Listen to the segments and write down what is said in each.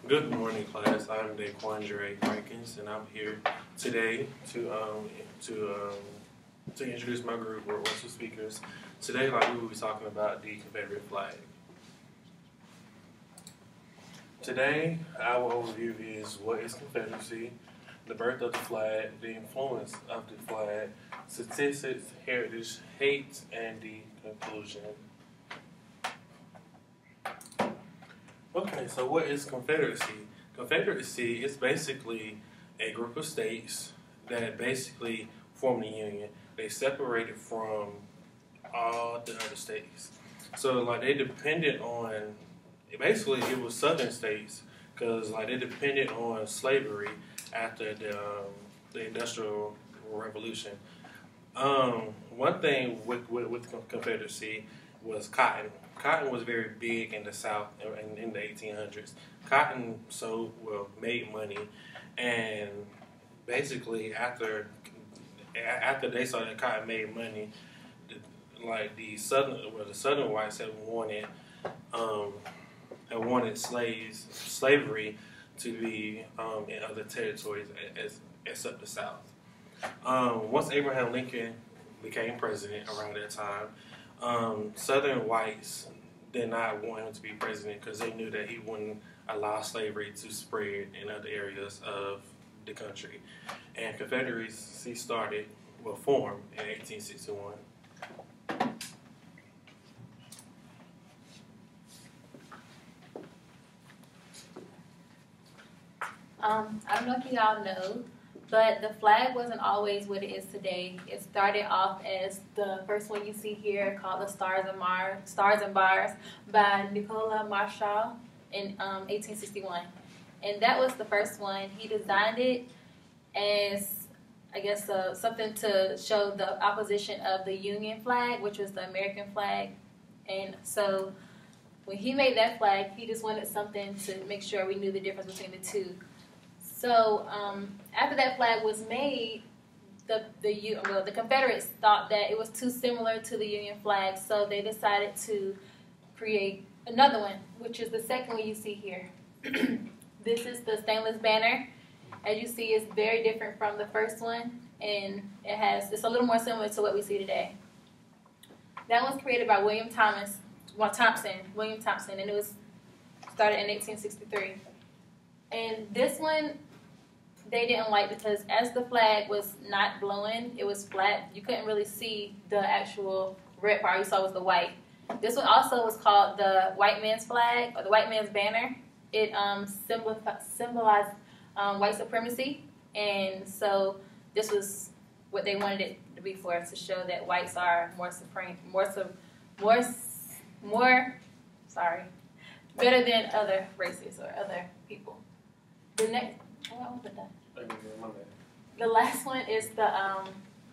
Good morning, class. I'm Daquan Dre Rankins, and I'm here today to introduce my group. We're two speakers today. We will be talking about the Confederate flag. Today, our overview is what is Confederacy, the birth of the flag, the influence of the flag, statistics, heritage, hate, and the conclusion. Okay, so what is Confederacy? Confederacy is basically a group of states that basically form the Union. They separated from all the other states. So they depended on, basically it was southern states because they depended on slavery after the Industrial Revolution. One thing with Confederacy was cotton. Cotton was very big in the South in the 1800s. Cotton made money, and basically after they saw that cotton made money, the southern whites had wanted slavery to be in other territories except the South. Once Abraham Lincoln became president around that time, Southern whites did not want him to be president because they knew that he wouldn't allow slavery to spread in other areas of the country. And Confederacy formed in 1861. I don't know if you all know, but the flag wasn't always what it is today. It started off as the first one you see here called the Stars and Bars by Nicola Marshall in 1861. And that was the first one. He designed it as, I guess, something to show the opposition of the Union flag, which was the American flag. And so when he made that flag, he just wanted something to make sure we knew the difference between the two. So after that flag was made, the Confederates thought that it was too similar to the Union flag, so they decided to create another one, which is the second one you see here. This is the stainless banner. As you see, it's very different from the first one, and it's a little more similar to what we see today. That was created by William Thompson, and it was started in 1863. And this one, they didn't like because as the flag was not blowing, it was flat. You couldn't really see the actual red part. You saw was the white. This one also was called the white man's flag or the white man's banner. It symbolized white supremacy, and so this was what they wanted it to be for, to show that whites are better than other races or other people. The next, the last one is the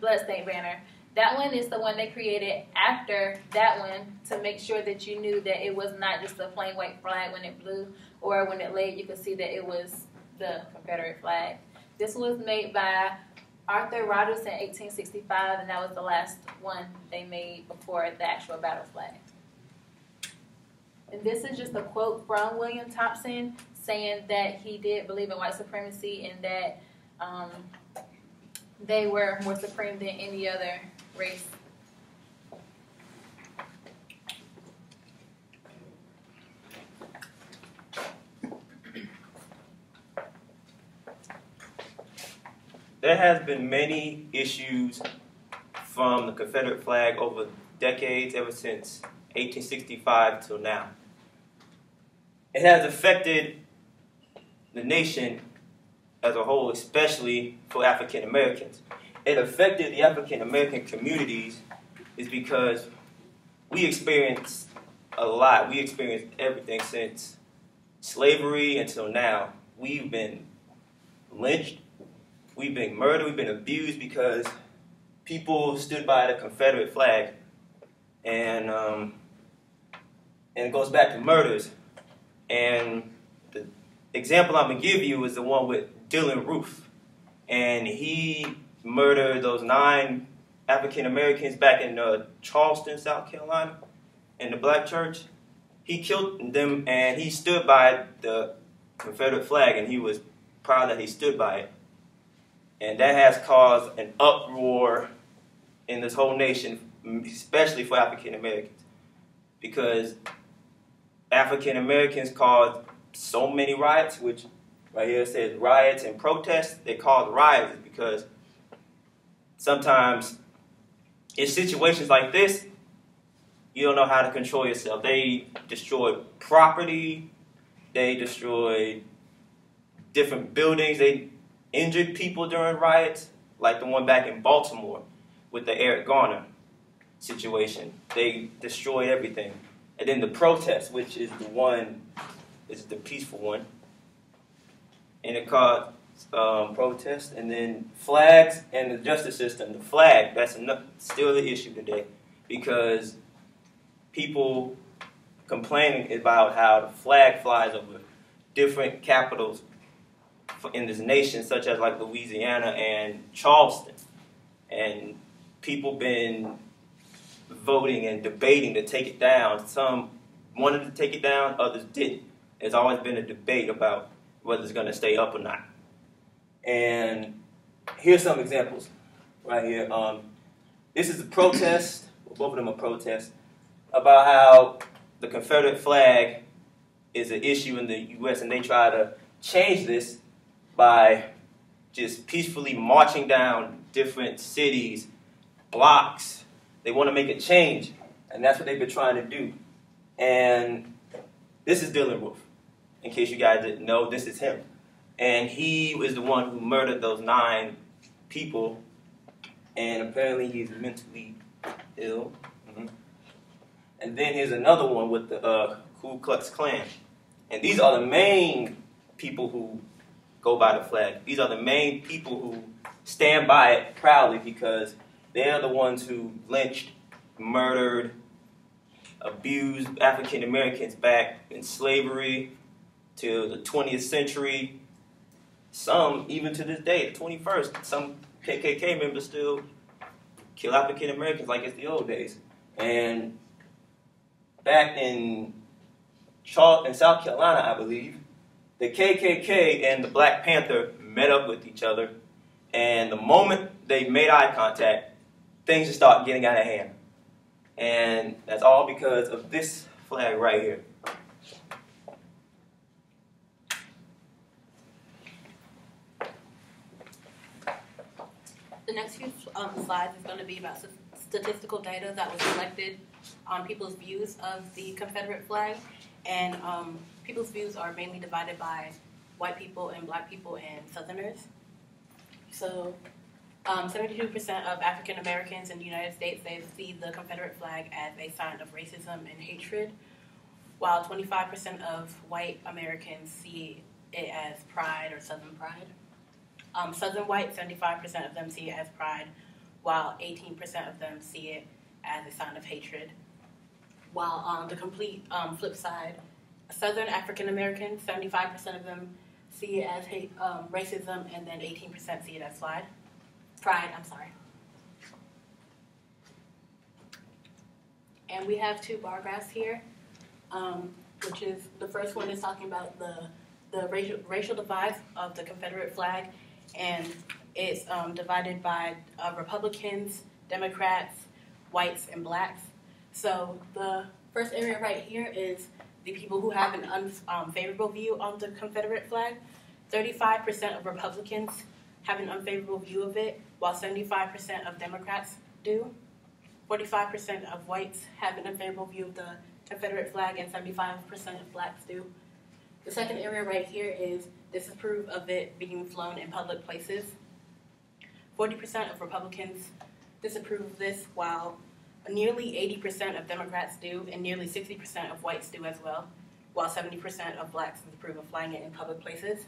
bloodstained banner. That one is the one they created after that one to make sure that you knew that it was not just a plain white flag when it blew, or when it laid, you could see that it was the Confederate flag. This was made by Arthur Rodgers in 1865, and that was the last one they made before the actual battle flag. And this is just a quote from William Thompson saying that he did believe in white supremacy and that they were more supreme than any other race. There has been many issues from the Confederate flag over decades, ever since 1865 till now. It has affected the nation as a whole, especially for African Americans. It affected the African American communities is because we experienced a lot. We experienced everything since slavery until now. We've been lynched, we've been murdered, we've been abused because people stood by the Confederate flag. And it goes back to murders. And the example I'm going to give you is the one with Dylann Roof. And he murdered those 9 African Americans back in Charleston, South Carolina, in the black church. He killed them, and he stood by the Confederate flag, and he was proud that he stood by it. And that has caused an uproar in this whole nation, especially for African Americans, because African Americans caused so many riots, which right here it says riots and protests. They cause riots because sometimes in situations like this, you don't know how to control yourself. They destroyed property, they destroyed different buildings, they injured people during riots, like the one back in Baltimore with the Eric Garner situation. They destroyed everything. And then the protest, which is the peaceful one. And it caused protests, and then flags and the justice system. The flag, that's still the issue today, because people complaining about how the flag flies over different capitals in this nation, such as like Louisiana and Charleston. And people been voting and debating to take it down. Some wanted to take it down, others didn't. There's always been a debate about whether it's going to stay up or not. And here's some examples right here. This is a protest, well, both of them are protests, about how the Confederate flag is an issue in the U.S. and they try to change this by just peacefully marching down different cities, blocks. They want to make a change, and that's what they've been trying to do. And this is Dylann Roof. In case you guys didn't know, this is him. And he was the one who murdered those 9 people, and apparently he's mentally ill. And then here's another one with the Ku Klux Klan. And these are the main people who go by the flag. These are the main people who stand by it proudly because they're the ones who lynched, murdered, abused African Americans back in slavery till the 20th century. Some, even to this day, the 21st, some KKK members still kill African Americans like it's the old days. And back in South Carolina, I believe, the KKK and the Black Panther met up with each other, and the moment they made eye contact, things just start getting out of hand. And that's all because of this flag right here. The next few slides is going to be about statistical data that was collected on people's views of the Confederate flag. And people's views are mainly divided by white people and black people and Southerners. So 72% of African Americans in the United States, they see the Confederate flag as a sign of racism and hatred, while 25% of white Americans see it as pride or Southern pride. Southern white, 75% of them see it as pride, while 18% of them see it as a sign of hatred. While on the complete flip side, Southern African Americans, 75% of them see it as racism, and then 18% see it as pride. And we have 2 bar graphs here, which is the first one is talking about the racial divide of the Confederate flag, and it's divided by Republicans, Democrats, whites, and blacks. So the first area right here is the people who have an unfavorable view on the Confederate flag. 35% of Republicans have an unfavorable view of it, while 75% of Democrats do. 45% of whites have an unfavorable view of the Confederate flag, and 75% of blacks do. The second area right here is disapprove of it being flown in public places. 40% of Republicans disapprove of this, while nearly 80% of Democrats do, and nearly 60% of whites do as well, while 70% of blacks disapprove of flying it in public places.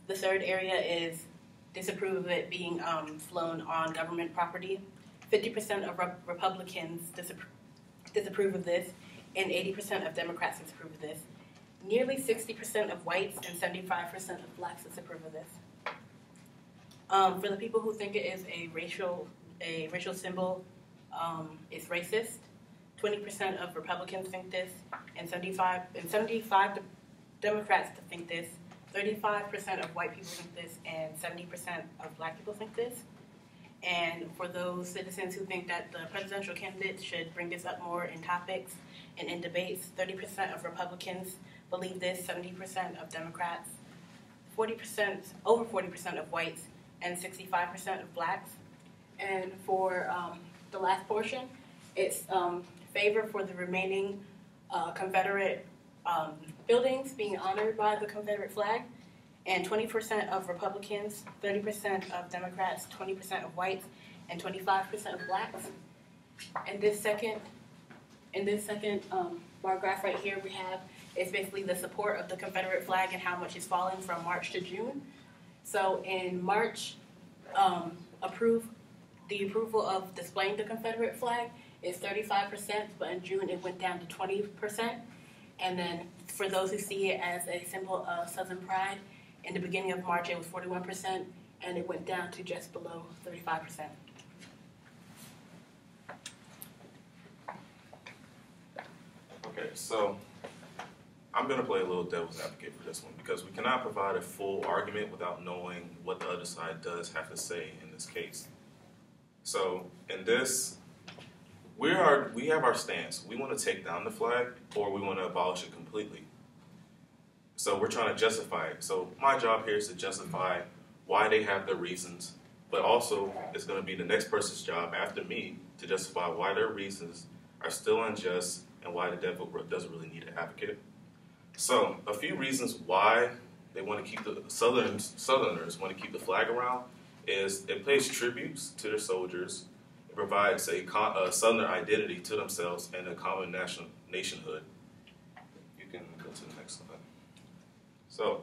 The third area is disapprove of it being flown on government property. 50% of Republicans disapprove of this, and 80% of Democrats disapprove of this. Nearly 60% of whites and 75% of blacks disapprove of this. For the people who think it is a racial symbol, it's racist. 20% of Republicans think this, and 75% Democrats to think this, 35% of white people think this, and 70% of black people think this. And for those citizens who think that the presidential candidates should bring this up more in topics and in debates, 30% of Republicans believe this, 70% of Democrats, over 40% of whites, and 65% of blacks. And for the last portion, it's favor for the remaining Confederate buildings being honored by the Confederate flag, and 20% of Republicans, 30% of Democrats, 20% of whites, and 25% of blacks. In this second bar graph right here, we have is basically the support of the Confederate flag and how much is falling from March to June. So in March, the approval of displaying the Confederate flag is 35%, but in June it went down to 20%. And then for those who see it as a symbol of Southern pride, in the beginning of March it was 41%, and it went down to just below 35%. Okay, so I'm going to play a little devil's advocate for this one because we cannot provide a full argument without knowing what the other side does have to say in this case. So in this, we have our stance. We want to take down the flag or we want to abolish it completely. So we're trying to justify it. So my job here is to justify why they have their reasons, but also it's going to be the next person's job after me to justify why their reasons are still unjust and why the devil doesn't really need an advocate. So a few reasons why they want to keep the Southerners want to keep the flag around is it pays tributes to their soldiers. It provides a Southern identity to themselves and a common nationhood. You can go to the next slide. So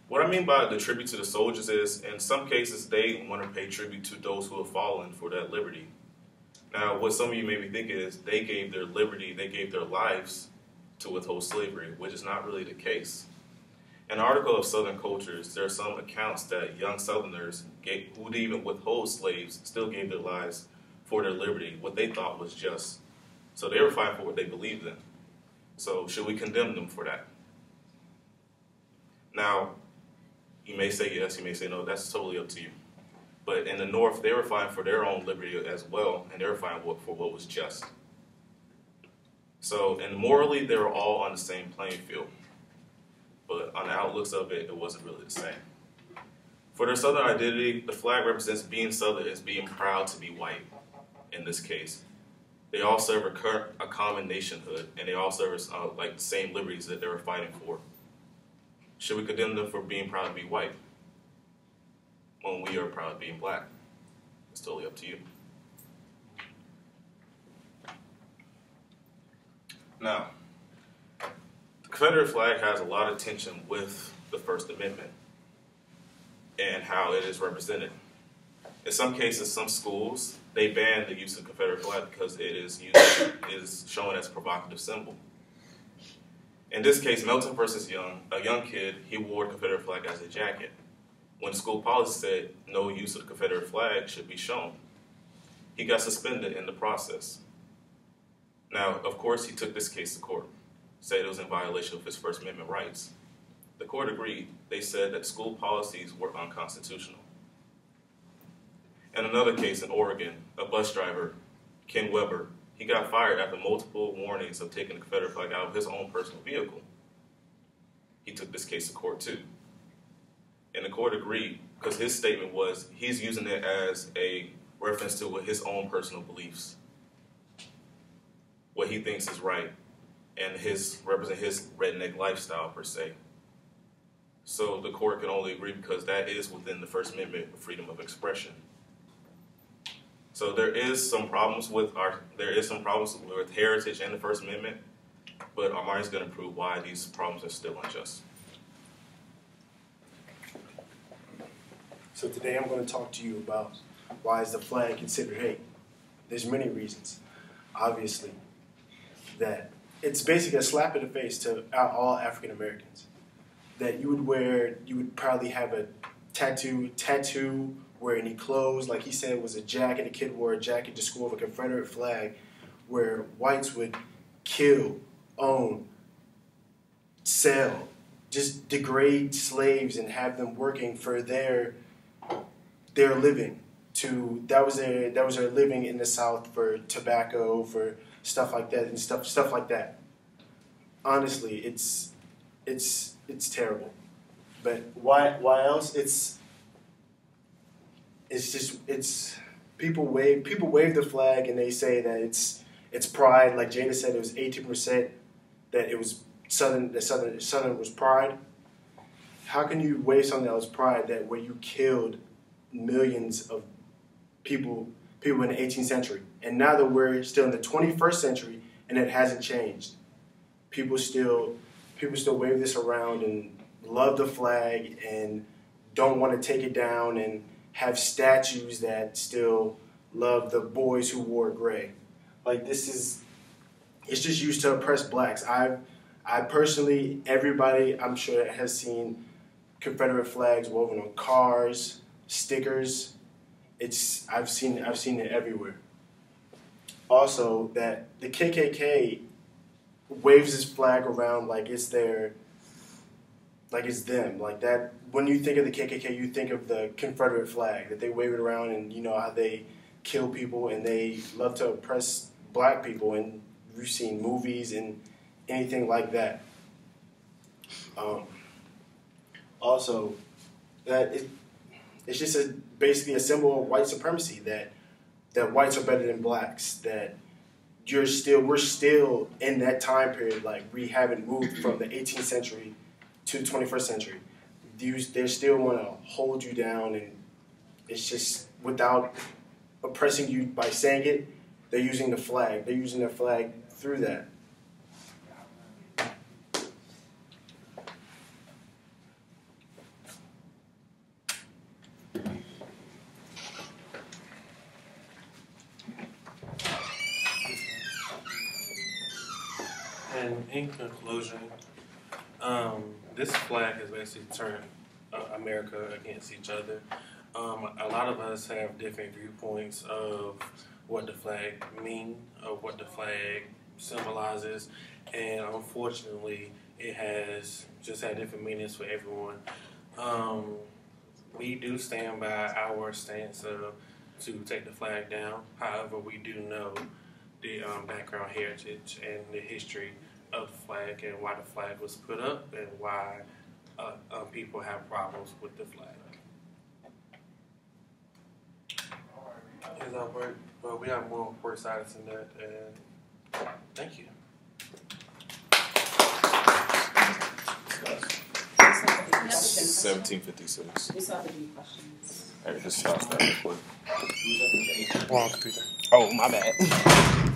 what I mean by the tribute to the soldiers is in some cases they want to pay tribute to those who have fallen for that liberty. Now what some of you may be thinking is they gave their liberty, they gave their lives to withhold slavery, which is not really the case. In an article of Southern Cultures, there are some accounts that young Southerners who didn't even withhold slaves still gave their lives for their liberty, what they thought was just. So they were fighting for what they believed in. So should we condemn them for that? Now, you may say yes, you may say no, that's totally up to you. But in the North, they were fighting for their own liberty as well, and they were fighting for what was just. So, and morally, they were all on the same playing field. But on the outlooks of it, it wasn't really the same. For their Southern identity, the flag represents being Southern as being proud to be white, in this case. They all serve a common nationhood, and they all serve like the same liberties that they were fighting for. Should we condemn them for being proud to be white when we are proud of being black? It's totally up to you. Now, the Confederate flag has a lot of tension with the First Amendment and how it is represented. In some cases, some schools, they ban the use of the Confederate flag because it is shown as a provocative symbol. In this case, Melton versus Young, a young kid, he wore the Confederate flag as a jacket. When school policy said no use of the Confederate flag should be shown, he got suspended in the process. Now, of course, he took this case to court, said it was in violation of his First Amendment rights. The court agreed. They said that school policies were unconstitutional. In another case in Oregon, a bus driver, Ken Weber, he got fired after multiple warnings of taking the Confederate flag out of his own personal vehicle. He took this case to court too. And the court agreed because his statement was he's using it as a reference to his own personal beliefs, what he thinks is right, and represent his redneck lifestyle per se. So the court can only agree because that is within the First Amendment freedom of expression. So there is some problems with heritage and the First Amendment, but Amari's going to prove why these problems are still unjust. So today I'm going to talk to you about why is the flag considered hate. There's many reasons. Obviously, that it's basically a slap in the face to all African Americans. That you would probably have a tattoo, wear any clothes, like he said, was a jacket. A kid wore a jacket to school with a Confederate flag, where whites would kill, own, sell, just degrade slaves and have them working for their living. That was their living in the South for tobacco, for stuff like that, and stuff like that. Honestly, it's terrible. But why else? It's people wave the flag and they say that it's pride. Like Jada said, it was 18% that it was Southern was pride. How can you wave something that was pride that where you killed millions of people in the 18th century, and now that we're still in the 21st century and it hasn't changed, people still wave this around and love the flag and don't want to take it down and have statues that still love the boys who wore gray. Like it's just used to oppress blacks. I personally, everybody I'm sure has seen Confederate flags woven on cars, stickers. I've seen it everywhere. Also, that the KKK waves this flag around like it's them. Like that, when you think of the KKK, you think of the Confederate flag, that they wave it around and you know how they kill people and they love to oppress black people, and we've seen movies and anything like that. Also, that it's just basically a symbol of white supremacy, that whites are better than blacks, that we're still in that time period, like we haven't moved from the 18th century to the 21st century. They still want to hold you down, and it's just without oppressing you by saying it, they're using the flag. They're using their flag through that. And in conclusion, this flag has basically turned America against each other. A lot of us have different viewpoints of what the flag means, of what the flag symbolizes, and unfortunately, it has just had different meanings for everyone. We do stand by our stance to take the flag down. However, we do know the background heritage and the history of the flag and why the flag was put up and why people have problems with the flag. Is that work? Well, we have more work sides than that, and thank you. 1756. We still have to do questions. Hey, just stop that real quick. Wrong computer. Oh, my bad.